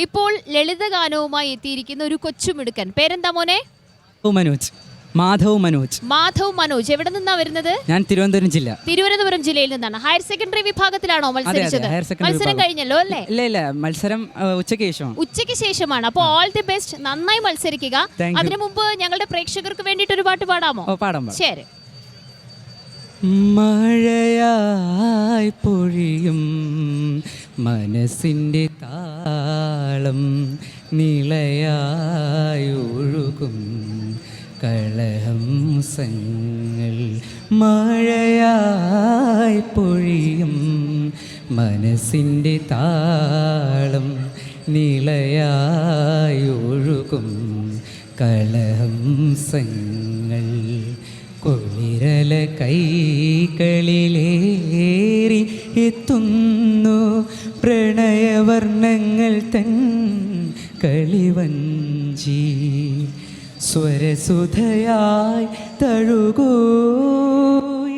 ഇപ്പോൾ ലളിതഗാനവുമായി എത്തിയിരിക്കുന്ന ഒരു കൊച്ചുമിടുക്കൻ. പേരെന്താ മോനെ? മനോജ്. മാധവ് മനോജ്. മാധവ് മനോജ്. എവിടെ നിന്നാ വരുന്നത്? ഞാൻ തിരുവനന്തപുരം ജില്ല. തിരുവനന്തപുരം ജില്ലയിൽ നിന്നാണ്. ഹയർ സെക്കൻഡറി വിഭാഗത്തിലാണോ മത്സരിച്ചത്? മത്സരം കഴിഞ്ഞല്ലോ അല്ലേ? ഇല്ല, മത്സരം ഉച്ചയ്ക്ക് ശേഷമാണ്. ഉച്ചയ്ക്ക് ശേഷമാണ്. അപ്പോൾ ഓൾ ദി ബെസ്റ്റ്. നന്നായി മത്സരിക്കുക. അതിനു മുമ്പ് ഞങ്ങളുടെ പ്രേക്ഷകർക്ക് വേണ്ടിയിട്ട് ഒരു പാട്ട് പാടാമോ? പാടാം. ശരി. മഴയായി പൊഴിയും മനസ്സിൻ്റെ താളം, നിളയായി ഒഴുകും കളഹംസങ്ങൾ. മഴയായി പൊഴിയും മനസ്സിൻ്റെ താളം, നിളയായി ഒഴുകും കളഹംസങ്ങൾ. കുളിരല കൈകളിലേറി എത്തുന്നു പ്രണയവർണ്ണങ്ങൾ തൻ കളിവഞ്ചി. സ്വരസുധയായി തഴുകൂ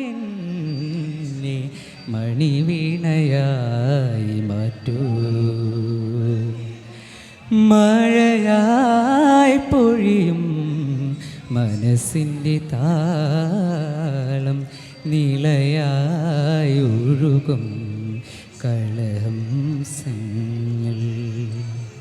എന്നെ, മണിവീണയായി മാറ്റൂ. മഴയായി പൊഴിയും മനസ്സിൻ്റെ താളം, നിളയായി ഒഴുകും